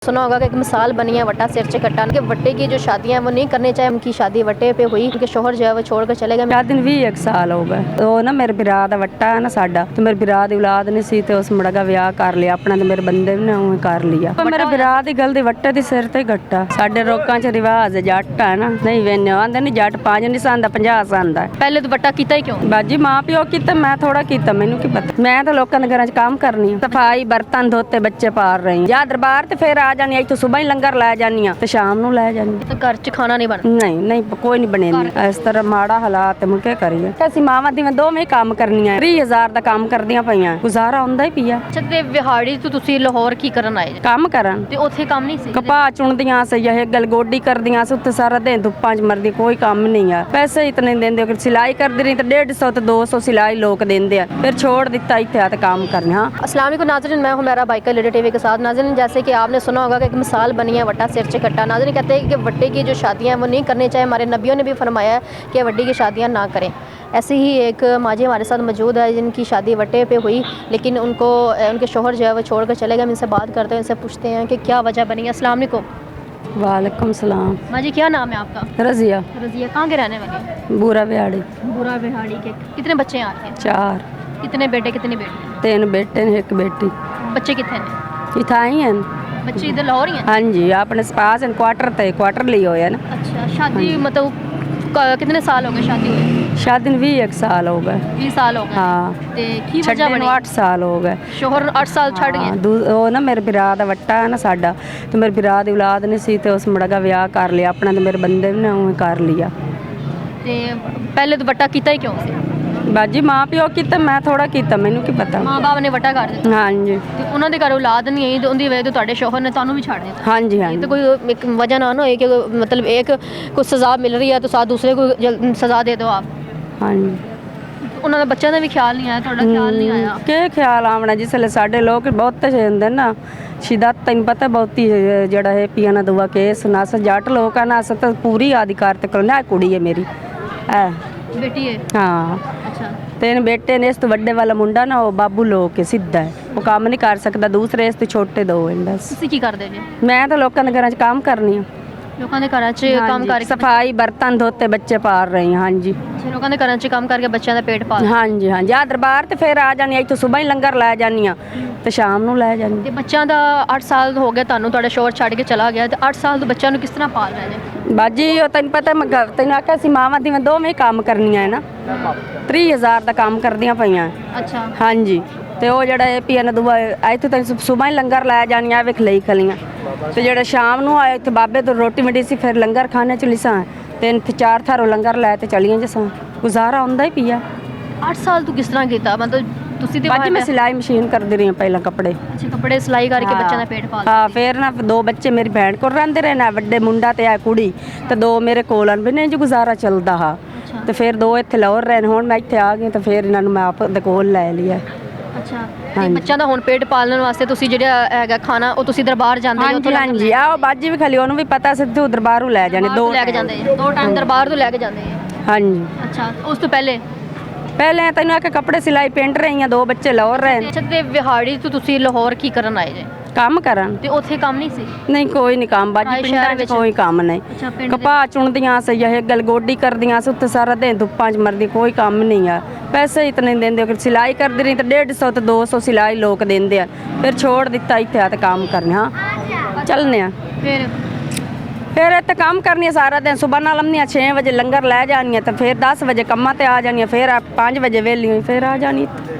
सुना होगा कि एक मिसाल बनी है वट्टा सिर चकट्टा कि वट्टे की जो शादियां हैं वो नहीं करनी चाहिए। उनकी शादी वट्टे पे हुई क्योंकि शोहर जो है वो छोड़ कर चले गए। शादी ਨੂੰ 21 ਸਾਲ ਹੋ ਗਏ। ਉਹ ਨਾ ਮੇਰੇ ਭਰਾ ਦਾ ਵੱਟਾ ਹੈ ਨਾ ਸਾਡਾ ਤੇ ਮੇਰੇ ਭਰਾ ਦੀ ਔਲਾਦ ਨਹੀਂ ਸੀ ਤੇ ਉਸ ਮੁੰਡਾ ਦਾ ਵਿਆਹ ਕਰ ਲਿਆ ਆਪਣਾ ਤੇ ਮੇਰੇ ਬੰਦੇ ਨੇ ਉਹ ਕਰ ਲਿਆ। ਮੇਰੇ ਭਰਾ ਦੀ ਗੱਲ ਦੀ ਵੱਟੇ ਦੀ ਸਿਰ ਤੇ ਗੱਟਾ ਸਾਡੇ ਲੋਕਾਂ 'ਚ ਰਿਵਾਜ ਹੈ ਜੱਟ ਹੈ ਨਾ ਨਹੀਂ ਵੇਨੇ ਆਂਦੇ ਨਹੀਂ ਜੱਟ 5 ਨਹੀਂ ਸੰਦਾ 50 ਸੰਦਾ। पहले तो वट्टा कीता ही क्यों? ਬਾਜੀ ਮਾਂ ਪਿਓ ਕੀਤਾ ਮੈਂ ਥੋੜਾ ਕੀਤਾ ਮੈਨੂੰ ਕੀ ਪਤਾ। ਮੈਂ ਤਾਂ ਲੋਕਾਂ ਦੇ ਘਰਾਂ 'ਚ ਕੰਮ ਕਰਨੀ ਆ ਸਫਾਈ ਬਰਤਨ ਧੋਤੇ ਬੱਚੇ ਪਾਲ ਰਹੀ ਜਾਂ ਦਰਬਾਰ ਤੇ ਫੇਰ ਆ ਜਾਣੀ ਇੱਥੋਂ ਸਵੇਰ ਲੰਗਰ ਲੈ ਜਾਨੀ ਆ ਤੇ ਸ਼ਾਮ ਨੂੰ ਲੈ ਜਾਨੀ। तो घर च खाना नहीं बन ਨਹੀਂ ਨਹੀਂ ਕੋਈ ਨਹੀਂ ਬਣੇਂਦੀ ਇਸ ਤਰ੍ਹਾਂ ਮਾੜਾ ਹਾਲਾਤ ਮੁੜ ਕੇ ਕਰੀਏ ਅਸੀਂ ਮਾਵਾਂ ਦੀਆਂ ਦੋਵੇਂ ਕੰਮ ਕਰਨੀਆਂ 30000 ਦਾ ਕੰਮ ਕਰਦੀਆਂ ਪਈਆਂ ਗੁਜ਼ਾਰਾ ਹੁੰਦਾ ਹੀ ਪਿਆ। अच्छा ते विहाड़ी तो तुसी लाहौर की करन आए जे ਕੰਮ ਕਰਨ ते ओथे काम नहीं सी ਕਪਾਹ ਚੁਣਦੀਆਂ ਸੀ ਇਹ ਗਲਗੋਡੀ ਕਰਦੀਆਂ ਸੀ ਉੱਤੇ ਸਾਰਾ ਦਿਨ ਧੁੱਪਾਂ 'ਚ ਮਰਦੀ ਕੋਈ ਕੰਮ ਨਹੀਂ ਆ ਪੈਸੇ ਇਤਨੇ ਦਿੰਦੇ ਕਿ ਸਿਲਾਈ ਕਰਦੀ ਰਹੀ ਤਾਂ 150 ਤੇ 200 ਸਿਲਾਈ ਲੋਕ ਦਿੰਦੇ ਆ ਫਿਰ ਛੋੜ ਦਿੱਤਾ ਇੱਥੇ ਆ ਤੇ ਕੰਮ ਕਰਨੇ। हाँ अस्सलाम वालेकुम नाज़रीन, मैं हूं मेरा बाइकर लीडर टीवी के साथ। नाज़रीन जैसे कि आपने सुना होगा कि एक मिसाल बनी है वट्टा सिर चकट्टा। नाज़रीन कहते हैं कि वट्टे की जो शादियां हैं वो नहीं करनी चाहिए। हमारे नबियों ने भी फरमाया है कि वट्टे की शादियां ना करें। ऐसे ही एक माजी हमारे साथ मौजूद है जिनकी शादी वट्टे पे हुई लेकिन उनको उनके शोहर जो है वो छोड़ कर चले गए। हम इनसे बात करते हैं, इनसे पूछते हैं कि क्या वजह बनी है। अस्सलाम वालेकुम। वालेकुम सलाम। माजी क्या नाम है आपका? रजिया रजिया। कहाँ के रहने वाले हैं? बूरा बिहाड़ी बुरा बिहाड़ी के। कितने बच्चे हैं आपके? 4 कितने बेटे कितनी बेटी? 3 बेटे ने 1 बेटी बच्चे कितने हैं? इतना ही हैं। बच्चे इधर लाहौर ही हैं? हाँ जी अपने पास क्वार्टर लिए हुए हैं ना। अच्छा शादी मतलब कितने साल हो गए शादी हुई? शादी ਨੂੰ 21 ਸਾਲ ਹੋ ਗਏ। 20 साल हो गए। हाँ ते की ਛੱਡੇ वजह ਨੂੰ बनी? 8 ਸਾਲ ਹੋ ਗਏ। शोहर 8 साल छड़ गए। ਉਹ ਨਾ ਮੇਰੇ ਭਰਾ ਦਾ ਵੱਟਾ ਹੈ ਨਾ ਸਾਡਾ ਤੇ ਮੇਰੇ ਭਰਾ ਦੀ ਔਲਾਦ ਨਹੀਂ ਸੀ ਤੇ ਉਸ ਮੁੰਡਾ ਦਾ ਵਿਆਹ ਕਰ ਲਿਆ ਆਪਣਾ ਤੇ ਮੇਰੇ ਬੰਦੇ ਨੇ ਉਹ ਕਰ ਲਿਆ। ਤੇ ਪਹਿਲੇ तो वट्टा कीता ही क्यों सी? ਬਾਜੀ ਮਾਂ ਪਿਓ ਕੀਤਾ ਮੈਂ ਥੋੜਾ ਕੀਤਾ ਮੈਨੂੰ ਕੀ ਪਤਾ। ਮਾਂ ਬਾਪ ਨੇ ਵਟਾ ਕਰ ਦਿੱਤਾ ਹਾਂਜੀ ਤੇ ਉਹਨਾਂ ਦੇ ਘਰ ਔਲਾਦ ਨਹੀਂ ਆਈ ਤੇ ਉਹਦੀ ਵਜ੍ਹਾ ਤੋਂ ਤੁਹਾਡੇ ਸ਼ੋਹਰ ਨੇ ਤੁਹਾਨੂੰ ਵੀ ਛੱਡ ਦਿੱਤਾ। ਹਾਂਜੀ ਇਹ ਹਾਂਜੀ ਤਾਂ ਕੋਈ ਇੱਕ वजह ना होए कि मतलब एक को सज़ा मिल रही है तो साथ दूसरे को सज़ा दे दो आप। ਹਾਂਜੀ ਉਹਨਾਂ ਦੇ ਬੱਚਿਆਂ ਦਾ ਵੀ ਖਿਆਲ ਨਹੀਂ ਆਇਆ, ਤੁਹਾਡਾ ਖਿਆਲ ਨਹੀਂ ਆਇਆ। ਕੀ ਖਿਆਲ ਆਵਣਾ ਜਿਸ ਵੇਲੇ ਸਾਡੇ ਲੋਕ ਬਹੁਤ ਹੁੰਦੇ ਨਾ ਸ਼ਿਦਤ ਤੈਨੂੰ ਪਤਾ ਬਹੁਤੀ ਜਿਹੜਾ ਹੈ ਪੀਆ ਨਾ ਦੁਆ ਕੇਸ ਨਸ ਜੱਟ ਲੋਕਾਂ ਨਾਲ ਅਸ ਤਾਂ ਪੂਰੀ ਆਧਿਕਾਰ ਤੇ ਕਰਨਾ ਇਹ ਕੁੜੀ ਹੈ ਮੇਰੀ ਹੈ ਬੇਟੀ ਹੈ? ਹਾਂ ਅੱਛਾ 3 बेटे ने इस तो बड़े वाला मुंडा ना वो बाबू लोग के सीधा है वो काम नहीं कर सकता दूसरे इस तो छोटे 2 हैं बस। ਤੁਸੀਂ ਕੀ ਕਰਦੇ ਜੀ? मैं तो लोगों के घर च काम करनी हूँ ਲੋਕਾਂ ਦੇ ਘਰਾਂ 'ਚ ਕੰਮ ਕਰਕੇ सफाई बर्तन धोते बच्चे पाल रही हैं। हाँ जी ਅੱਛਾ, ਲੋਕਾਂ ਦੇ ਘਰਾਂ 'ਚ ਕੰਮ ਕਰਕੇ ਬੱਚਿਆਂ ਦਾ ਪੇਟ ਪਾਲ। हाँ जी हाँ जी आ दरबार तो फिर आ जानी इतों सुबह ही लंगर लै जानी तो शाम ਨੂੰ ਲੈ ਜਾਨੀ। ਤੇ ਬੱਚਿਆਂ ਦਾ 8 ਸਾਲ ਹੋ ਗਏ ਤੁਹਾਨੂੰ, ਤੁਹਾਡਾ ਸ਼ੋਹਰ ਛੱਡ ਕੇ ਚਲਾ ਗਿਆ ਤੇ 8 ਸਾਲ ਤੋਂ ਬੱਚਿਆਂ ਨੂੰ ਕਿਸ ਤਰ੍ਹਾਂ ਪਾਲ ਰਹੇ ਨੇ? ਬਾਜੀ ਉਹ ਤੈਨੂੰ ਪਤਾ ਮੈਂ ਤੈਨੂੰ ਆਖਿਆ ਸੀ ਮਾਵਾਂ ਦੀਆਂ ਦੋਵੇਂ ਕੰਮ ਕਰਨੀਆਂ ਹੈ ਨਾ 30000 ਦਾ ਕੰਮ ਕਰਦੀਆਂ ਪਈਆਂ। ਅੱਛਾ ਹਾਂਜੀ ਤੇ ਉਹ ਜਿਹੜਾ ਇਹ ਪੀਣ ਦੁਆ ਇੱਥੇ ਤੈਨੂੰ ਸੁਬਹ ਹੀ ਲੰਗਰ ਲੈ ਜਾਣੀਆਂ ਵੇਖ ਲਈ ਖਲੀਆਂ ਤੇ ਜਿਹੜਾ ਸ਼ਾਮ ਨੂੰ ਆਏ ਇੱਥੇ ਬਾਬੇ ਤੋਂ ਰੋਟੀ ਮਿਲੀ ਸੀ ਫਿਰ ਲੰਗਰ ਖਾਣੇ ਚ ਲਿਸਾਂ 3-4 ਥਾਰੋਂ ਲੰਗਰ ਲੈ ਤੇ ਚਲੀਆਂ ਜਸਾਂ ਗੁਜ਼ਾਰਾ ਹੁੰਦਾ ਹੀ ਪਿਆ। 8 ਸਾਲ ਤੋਂ ਕਿਸ ਤਰ੍ਹਾਂ ਕੀਤਾ? ਮਤਲਬ ਤੁਸੀਂ ਤੇ ਬਾਜੀ ਮੈਂ ਸਿਲਾਈ ਮਸ਼ੀਨ ਕਰਦੀ ਰਹੀ ਹਾਂ ਪਹਿਲਾਂ ਕੱਪੜੇ। ਅੱਛਾ ਕੱਪੜੇ ਸਿਲਾਈ ਕਰਕੇ ਬੱਚਿਆਂ ਦਾ ਪੇਟ ਪਾਲ। ਹਾਂ ਫਿਰ ਨਾ 2 ਬੱਚੇ ਮੇਰੀ ਭੈਣ ਕੋਲ ਰਹਿੰਦੇ ਰਹੇ ਨਾ ਵੱਡੇ ਮੁੰਡਾ ਤੇ ਆ ਕੁੜੀ ਤੇ 2 ਮੇਰੇ ਕੋਲ ਹਨ ਬਿਨੇ ਜੋ ਗੁਜ਼ਾਰਾ ਚੱਲਦਾ ਹਾਂ ਤੇ ਫਿਰ 2 ਇੱਥੇ ਲਾਹੌਰ ਰਹਿਣ ਹੁਣ ਮੈਂ ਇੱਥੇ ਆ ਗਈ ਤੇ ਫਿਰ ਇਹਨਾਂ ਨੂੰ ਮੈਂ ਆਪ ਦੇ ਕੋਲ ਲੈ ਲਿਆ। ਅੱਛਾ ਤੇ ਬੱਚਿਆਂ ਦਾ ਹੁਣ ਪੇਟ ਪਾਲਣ ਵਾਸਤੇ ਤੁਸੀਂ ਜਿਹੜਾ ਹੈਗਾ ਖਾਣਾ ਉਹ ਤੁਸੀਂ ਦਰਬਾਰ ਜਾਂਦੇ ਹੋ? ਹਾਂਜੀ ਹਾਂਜੀ ਆਹ ਬਾਜੀ ਵੀ ਖਾਲੀ ਉਹਨੂੰ ਵੀ ਪਤਾ ਸੀ ਤੂੰ ਦਰਬਾਰੋਂ ਲੈ ਜਾਣੇ 2 ਲੈ ਕੇ ਜਾਂਦੇ 2 ਟਾਈਮ ਦਰਬਾਰ ਤੋਂ ਲੈ ਕੇ ਜਾਂਦੇ ਆ। ਹਾਂਜੀ ਅੱਛਾ ਉਸ ਤੋਂ ਪਹਿਲੇ ਤੈਨੂੰ ਆ ਕੇ ਕੱਪੜੇ ਸਿਲਾਈ ਪਿੰਡ ਰਹੀਆਂ 2 ਬੱਚੇ ਲਾਹੌਰ ਰਹੇ ਅੱਛਾ ਤੇ ਵਿਹਾੜੀ ਤੋਂ ਤੁਸੀਂ ਲਾਹੌਰ ਕੀ ਕਰਨ ਆਏ ਜੇ? ਕੰਮ ਕਰਨ ਤੇ ਉੱਥੇ ਕੰਮ ਨਹੀਂ ਸੀ? ਨਹੀਂ ਕੋਈ ਨਹੀਂ ਕੰਮ ਬਾਜੀ ਪਿੰਡਾਂ 'ਚ ਕੋਈ ਕੰਮ ਨਹੀਂ। ਅੱਛਾ ਪਿੰਡ ਕਪਾਹ ਚੁਣਦੀਆਂ ਸੀ ਇਹ ਗਲਗੋਡੀ ਕਰਦੀਆਂ ਸੀ ਉੱਤੇ ਸਾਰਾ ਦਿਨ ਧੁੱਪਾਂ 'ਚ ਮਰਦੀ ਕੋਈ ਕੰਮ ਨਹੀਂ ਆ ਪੈਸੇ ਇਤਨੇ ਦਿੰਦੇ ਕਿ ਸਿਲਾਈ ਕਰਦੀ ਰਹੀ ਤਾਂ 150 ਤੇ 200 ਸਿਲਾਈ ਲੋਕ ਦਿੰਦੇ ਆ ਫਿਰ ਛੋੜ ਦਿੱਤਾ ਇੱਥੇ ਆ ਤੇ ਕੰਮ ਕਰਨੇ। ਹਾਂ ਚੱਲਨੇ ਆ ਫਿਰ ਇੱਥੇ ਕੰਮ ਕਰਨੀ ਸਾਰਾ ਦਿਨ ਸੁਬਾਹ ਨਾਲ ਲੰਮੀਆਂ 6 ਵਜੇ ਲੰਗਰ ਲੈ ਜਾਣੀਆਂ ਤੇ ਫਿਰ 10 ਵਜੇ ਕੰਮਾਂ ਤੇ ਆ ਜਾਣੀਆਂ ਫਿਰ 5 ਵਜੇ ਵੇਲੀ ਹੋਈ ਫਿਰ ਆ ਜਾਣੀ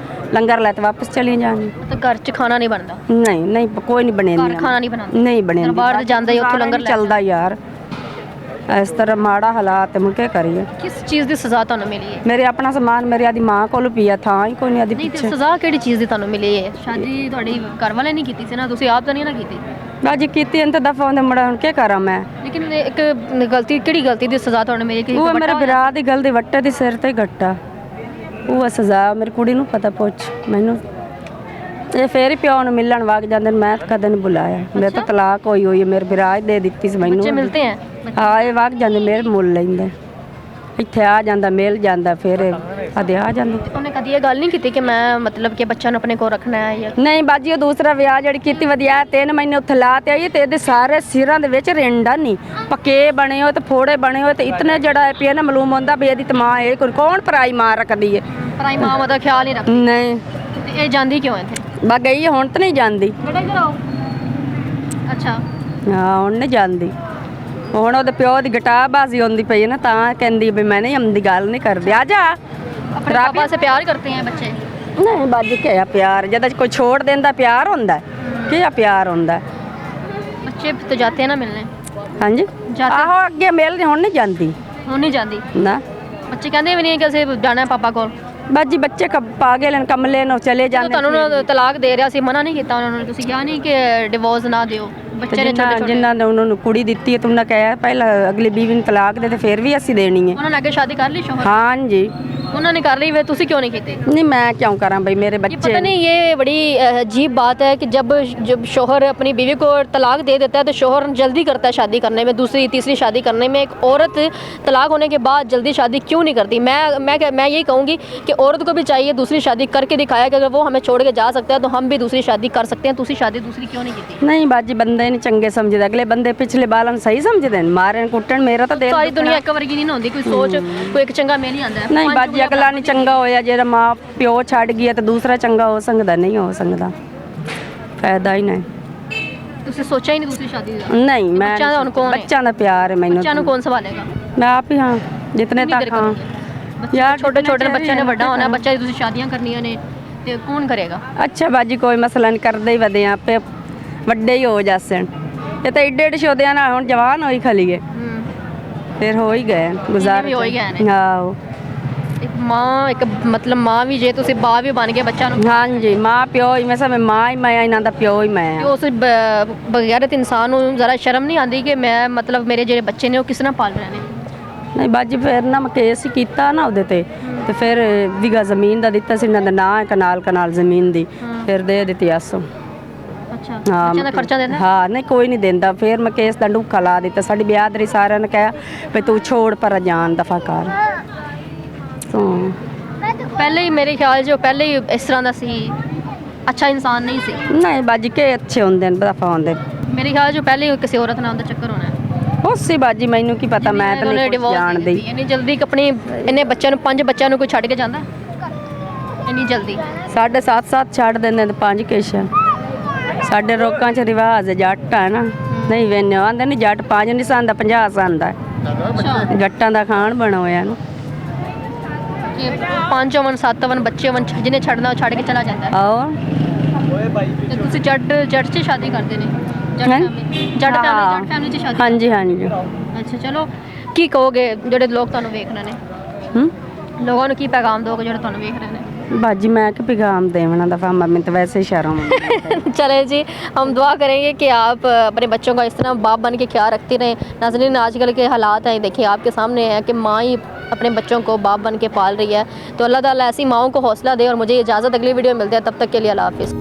ਲੰਗਰ ਲੈ ਤੇ ਵਾਪਸ ਚਲੀ ਜਾਣੀ। ਤਾਂ ਘਰ 'ਚ ਖਾਣਾ ਨਹੀਂ ਬਣਦਾ? ਨਹੀਂ ਨਹੀਂ ਕੋਈ ਨਹੀਂ ਬਣੇਂਦੀ ਘਰ ਖਾਣਾ ਨਹੀਂ ਬਣਾਉਂਦੇ? ਨਹੀਂ ਬਣੇਂਦੀ ਦਰਬਾਰ ਤੇ ਜਾਂਦੇ ਉੱਥੋਂ ਲੰਗਰ ਲੈ ਚੱਲਦਾ ਯਾਰ ਇਸ ਤਰ੍ਹਾਂ ਮਾੜਾ ਹਾਲਾਤ ਮੁੜ ਕੇ ਕਰੀਏ। ਕਿਸ ਚੀਜ਼ ਦੀ ਸਜ਼ਾ ਤੁਹਾਨੂੰ ਮਿਲੀ ਹੈ? ਮੇਰੇ ਆਪਣਾ ਸਮਾਨ ਮੇਰੇ ਆਦੀ ਮਾਂ ਕੋਲ ਪਿਆ ਥਾਂ ਹੀ ਕੋਈ ਨਹੀਂ ਆਦੀ ਨਹੀਂ ਤੇ ਪਿੱਛੇ। ਸਜ਼ਾ ਕਿਹੜੀ ਚੀਜ਼ ਦੀ ਤੁਹਾਨੂੰ ਮਿਲੀ ਹੈ? ਸ਼ਾਦੀ ਤੁਹਾਡੀ ਘਰ ਵਾਲੇ ਨਹੀਂ ਕੀਤੀ ਸੀ ਨਾ, ਤੁਸੀਂ ਆਪ ਤਾਂ ਨਹੀਂ ਨਾ ਕੀਤੀ? ਬਾਜੀ ਕੀਤੀ ਇਹਨਾਂ ਤਾਂ ਦਫਾ ਹੁੰਦੇ ਮੁੰਡਾ ਹੁਣ ਕੀ ਕਰਾਂ ਮੈਂ। ਲੇਕਿਨ ਇੱਕ ਗਲਤੀ ਕਿਹੜੀ ਗਲਤੀ ਦੀ ਸਜ਼ਾ ਤੁਹਾਨੂੰ ਮਿਲੀ? ਕਿ ਉਹ ਮੇਰੇ ਭਰਾ ਦੀ ਗੱਲ ਦੀ ਵੱਟੇ ਦੀ ਸਿਰ ਤੇ ਗੱਟਾ ਉਹ ਸਜ਼ਾ ਮੇਰੀ ਕੁੜੀ ਨੂੰ ਪਤਾ ਪੁੱਛ ਮੈਨੂੰ ਇਹ ਫੇਰ ਹੀ ਪਿਓ ਨੂੰ ਮਿਲਣ ਵਗ ਜਾਂਦੇ ਮੈਂ ਤਾਂ ਕਦੇ ਨਹੀਂ ਬੁਲਾਇਆ। ਮੇਰੇ ਤਾਂ ਤਲਾਕ ਹੋਈ ਹੈ ਮੇਰੇ ਵਿਰਾਜ ਦੇ ਦਿੱਤੀ ਸੀ ਮੈਨੂੰ। ਬੱਚੇ ਮਿਲਤੇ ਹੈ? ਹਾਂ ਇਹ ਵਗ ਜਾਂਦੇ ਮੇਰੇ ਮੁੱਲ ਲੈਂਦੇ ਇੱਥੇ ਆ ਜਾਂਦਾ ਮਿਲ ਜਾਂਦਾ ਫਿਰ ਕਦੇ ਆ ਜਾਂਦੀ। ਉਹਨੇ ਕਦੀ ਇਹ ਗੱਲ ਨਹੀਂ ਕੀਤੀ ਕਿ ਮੈਂ ਮਤਲਬ ਕਿ ਬੱਚਾ ਨੂੰ ਆਪਣੇ ਕੋਲ ਰੱਖਣਾ ਹੈ ਜਾਂ ਨਹੀਂ ਬਾਜੀ ਉਹ ਦੂਸਰਾ ਵਿਆਹ ਜਿਹੜੀ ਕੀਤੀ ਵਧੀਆ 3 ਮਹੀਨੇ ਉੱਥੇ ਲਾ ਤੇ ਆਈ ਤੇ ਇਹਦੇ ਸਾਰੇ ਸਿਰਾਂ ਦੇ ਵਿੱਚ ਰਿੰਡਾ ਨਹੀਂ ਪੱਕੇ ਬਣੇ ਹੋ ਤੇ ਫੋੜੇ ਬਣੇ ਹੋ ਤੇ ਇਤਨੇ ਜਿਹੜਾ ਪੀ ਨਾ ਮਾਲੂਮ ਹੁੰਦਾ ਵੀ ਇਹਦੀ ਤਾਂ ਮਾਂ ਇਹ ਕੌਣ ਪਰਾਈ ਮਾਂ ਰੱਖਦੀ ਹੈ। ਪਰਾਈ ਮਾਂ ਦਾ ਖਿਆਲ ਨਹੀਂ ਰੱਖਦੀ। ਨਹੀਂ ਤੇ ਇਹ ਜਾਂਦੀ ਕਿਉਂ ਇੱਥੇ? ਬਾ ਗਈ ਹੁਣ ਤਾਂ ਨਹੀਂ ਜਾਂਦੀ। ਬੇਟਾ ਇੱਧਰ ਆਓ। ਅੱਛਾ ਹਾਂ ਹੁਣ ਨਹੀਂ ਜਾਂਦੀ। ਹੁਣ ਉਹਦੇ ਪਿਓ ਦੀ ਗਟਾਬਾਜ਼ੀ ਹੁੰਦੀ ਪਈ ਹੈ ਨਾ ਤਾਂ ਕਹਿੰਦੀ ਵੀ ਮੈਂ ਨਹੀਂ ਆਉਂਦੀ ਗੱਲ ਨਹੀਂ ਕਰਦੀ। ਆ ਜਾ अपने पापा से प्यार करते हैं बच्चे? ਨਹੀਂ ਬਾਜੀ ਕਿਹਾ ਪਿਆਰ ਜਦ ਕੋਈ ਛੋੜ ਦਿੰਦਾ ਪਿਆਰ ਹੁੰਦਾ ਕਿਹਾ ਪਿਆਰ ਹੁੰਦਾ। बच्चे तो जाते हैं ना मिलने? ਹਾਂਜੀ जाते ਆਹੋ ਅੱਗੇ ਮਿਲਦੀ ਹੁਣ ਨਹੀਂ ਜਾਂਦੀ ਹੁਣ ਨਹੀਂ ਜਾਂਦੀ। ਨਾ ਬੱਚੇ ਕਹਿੰਦੇ ਵੀ ਨਹੀਂ ਕਿ ਅਸੀਂ ਜਾਣਾ ਹੈ ਪਾਪਾ ਕੋਲ। ਬਾਜੀ ਬੱਚੇ ਪਾਗਲ ਨੇ ਕਮਲੇ ਨੂੰ ਚਲੇ ਜਾਂਦੇ। ਤੁਹਾਨੂੰ ਨਾ ਤਲਾਕ ਦੇ ਰਿਹਾ ਸੀ ਮਨਾ ਨਹੀਂ ਕੀਤਾ ਉਹਨਾਂ ਨੇ? ਤੁਸੀਂ ਕਿਹਾ ਨਹੀਂ ਕਿ ਡਿਵੋਰਸ ਨਾ ਦਿਓ ਬੱਚੇ ਨੇ ਛੋਟੇ ਛੋਟੇ? ਜਿਨ੍ਹਾਂ ਨੇ ਉਹਨਾਂ ਨੂੰ ਕੁੜੀ ਦਿੱਤੀ ਹੈ ਤੁਮਨੇ ਕਿਹਾ ਪਹਿਲਾਂ ਅਗਲੀ ਬੀਵੀ ਨੂੰ ਤਲਾਕ ਦੇ ਤੇ ਫਿਰ ਵੀ ਅਸੀਂ ਦੇਣੀ ਹੈ। ਉਹਨਾਂ ਨੇ ਅੱਗੇ ਸ਼ਾਦੀ ਕਰ ਲਈ ਸ਼ੋਹਰ? ਹਾਂਜੀ उन्होंने कर ली वे तुसी क्यों नहीं की? नहीं मैं क्यों करा भाई मेरे ये बच्चे पता नहीं ये बड़ी अजीब बात है कि जब शोहर अपनी बीवी को तलाक दे देता है तो शोहर जल्दी करता है शादी करने में, दूसरी तीसरी शादी करने में। एक औरत तलाक होने के बाद जल्दी शादी क्यों नहीं करती? मैं यही कहूँगी कि औरत को भी चाहिए दूसरी शादी करके दिखाया कि अगर वो हमें छोड़ के जा सकता है तो हम भी दूसरी शादी कर सकते हैं। दूसरी शादी दूसरी क्यों नहीं की? नहीं बाजी बंदे नहीं चंगे समझते, अगले बंदे पिछले बालन सही समझते हैं मारे कुटन मेरा तो दिल सारी दुनिया एक वर्गी नहीं ना होती, कोई सोच कोई एक चंगा मेल ही आंदा है। नहीं बाजी अगला नहीं चंगा होया जेरा माँ प्यो छड़ गया तो दूसरा चंगा हो सकता नहीं हो सकता, फायदा ही नहीं। ਤੁਸੀਂ ਸੋਚਿਆ ਹੀ ਨਹੀਂ ਦੂਸਰੀ ਸ਼ਾਦੀ ਦਾ? नहीं मैं ਬੱਚਿਆਂ ਦਾ ਹੁਣ ਕੌਣ ਹੈ? बच्चा का प्यार है मैंने ਬੱਚਿਆਂ ਨੂੰ ਕੌਣ ਸੰਭਾਲੇਗਾ? मैं आप ही हाँ जितने ਕਿੰਨੀ ਦੇਰ तक हाँ ਕਰੋਗੇ? यार ਛੋਟੇ ਛੋਟੇ ਬੱਚਿਆਂ ਨੇ ਵੱਡਾ ਹੋਣਾ, ਬੱਚਾ ਦੀ ਤੁਸੀਂ ਸ਼ਾਦੀਆਂ ਕਰਨੀਆਂ ਨੇ ਤੇ ਕੌਣ ਕਰੇਗਾ? अच्छा बाजी कोई मसला नहीं करते ही वधे आपे ਵੱਡੇ ਹੀ ਹੋ ਜਾਸਣ। ਇਹ ਤਾਂ ਏਡੇ ਏਡੇ ਸ਼ੋਦਿਆਂ ਨਾਲ ਹੁਣ ਜਵਾਨ ਹੋਈ ਖਲੀ ਗਏ ਫਿਰ ਹੋ ਹੀ ਗਏ ਗੁਜ਼ਾਰ ਵੀ ਹੋ ਹੀ ਗਏ ਨੇ। ਆਹੋ ਇੱਕ ਮਾਂ ਇੱਕ ਮਤਲਬ ਮਾਂ ਵੀ ਜੇ ਤੁਸੀਂ ਬਾਪ ਵੀ ਬਣ ਕੇ ਬੱਚਾ ਨੂੰ ਹਾਂਜੀ ਮਾਂ ਪਿਓ ਹੀ ਮੈਂ ਸਭ ਮਾਂ ਹੀ ਮੈਂ ਇਹਨਾਂ ਦਾ ਪਿਓ ਹੀ ਮੈਂ ਕਿ ਉਸ ਬਗੈਰਤ ਇਨਸਾਨ ਨੂੰ ਜ਼ਰਾ ਸ਼ਰਮ ਨਹੀਂ ਆਉਂਦੀ ਕਿ ਮੈਂ ਮਤਲਬ ਮੇਰੇ ਜਿਹੜੇ ਬੱਚੇ ਨੇ ਉਹ ਕਿਸ ਤਰ੍ਹਾਂ ਪਾਲ ਰਹੇ ਨੇ? ਨਹੀਂ ਬਾਜੀ ਫਿਰ ਨਾ ਮੈਂ ਕੇਸ ਹੀ ਕੀਤਾ ਨਾ ਉਹਦੇ ਤੇ ਫਿਰ ਵਿਗਾ ਜ਼ਮੀਨ ਦਾ ਦਿੱਤਾ ਸੀ ਇਹਨਾਂ ਦਾ ਨਾਂ ਕਨਾਲ ਕਨਾਲ ਜ਼ਮੀਨ ਦੀ ਫਿਰ ਦੇ ਦਿੱਤੀ ਆਸੋ। ਅੱਛਾ ਬੱਚਿਆਂ ਦਾ ਖਰਚਾ ਦਿੰਦਾ? ਹਾਂ ਨਹੀਂ ਕੋਈ ਨਹੀਂ ਦਿੰਦਾ ਫਿਰ ਮੈਂ ਕੇਸ ਦਾ ਡੁੱਕਾ ਲਾ ਦਿੱਤਾ। ਸਾਡੀ ਬਿਆਦਰੀ ਸਾਰਿਆਂ ਨੇ ਕਿਹਾ ਵੀ ਤੂੰ ਛੋੜ ਪਰ ਜਾਣ ਦਫਾ ਕਰ। ਪਹਿਲੇ ਹੀ ਮੇਰੇ ਖਿਆਲ 'ਚ ਪਹਿਲੇ ਹੀ ਇਸ ਤਰ੍ਹਾਂ ਦਾ ਸੀ, ਅੱਛਾ ਇਨਸਾਨ ਨਹੀਂ ਸੀ। ਨਹੀਂ ਬਾਜੀ ਕੇ ਅੱਛੇ ਹੁੰਦੇ ਨੇ ਦਫਾ ਹੁੰਦੇ ਮੇਰੇ ਖਿਆਲ 'ਚ ਪਹਿਲੇ ਹੀ ਕਿਸੇ ਔਰਤ ਨਾਲ ਉਹਦਾ ਚੱਕਰ ਹੋਣਾ ਹੈ। ਉਸੇ ਬਾਜੀ ਮੈਨੂੰ ਕੀ ਪਤਾ ਮੈਂ ਤਾਂ ਨਹੀਂ ਕੁਛ ਜਾਣਦੀ। ਇੰਨੀ ਜਲਦੀ ਆਪਣੀ ਇੰਨੇ ਬੱਚਿਆਂ ਨੂੰ 5 ਬੱਚਿਆਂ ਨੂੰ ਕੋਈ ਛੱਡ ਕੇ ਜਾਂਦਾ ਇੰਨੀ ਜਲਦੀ? 7.5 ਛੱਡ ਦਿੰਦੇ ਤੇ 5 ਕੇਸ਼ਾ ਸਾਡੇ ਲੋਕਾਂ 'ਚ ਰਿਵਾਜ ਹੈ ਜੱਟ ਹੈ ਨਾ ਨਹੀਂ ਵੇਨੇ ਆਂਦੇ ਨਹੀਂ ਜੱਟ 5 ਨਹੀਂ ਸੰਦਾ 50 ਸੰਦਾ ਜੱਟਾਂ ਦਾ ਖਾਣ ਬਣਾ ਹੋਇਆ ਨਾ ਕਿ 5 ਹੋਣ 7 ਹੋਣ ਬੱਚੇ ਹੋਣ ਜਿਹਨੇ ਛੱਡਣਾ ਉਹ ਛੱਡ ਕੇ ਚਲਾ ਜਾਂਦਾ। ਆਓ ਤੇ ਤੁਸੀਂ ਜੱਟ 'ਚ ਸ਼ਾਦੀ ਕਰਦੇ ਨੇ? ਜੱਟ ਫੈਮਿਲੀ 'ਚ ਸ਼ਾਦੀ? ਹਾਂਜੀ ਹਾਂਜੀ। ਅੱਛਾ ਚਲੋ ਕੀ ਕਹੋਗੇ ਜਿਹੜੇ ਲੋਕ ਤੁਹਾਨੂੰ ਵੇਖ ਰਹੇ ਨੇ? ਲੋਕਾਂ ਨੂੰ ਕੀ ਪੈਗਾਮ ਦੋਗੇ ਜਿਹੜੇ ਤੁਹਾਨੂੰ ਵੇਖ ਰਹੇ ਨੇ? बाजी मैं कि पैगाम देवना दफ़ा मैं तो वैसे ही शर्म चले जी हम दुआ करेंगे कि आप अपने बच्चों का इस तरह बाप बन के ख्याल रखते रहें। नाज़रीन आजकल के हालात हैं देखिए आपके सामने है कि माँ ही अपने बच्चों को बाप बन के पाल रही है। तो अल्लाह ताला ऐसी माँओं को हौसला दे और मुझे इजाज़त अगली वीडियो में मिलती है, तब तक के लिए अल्लाह हाफ़िज़।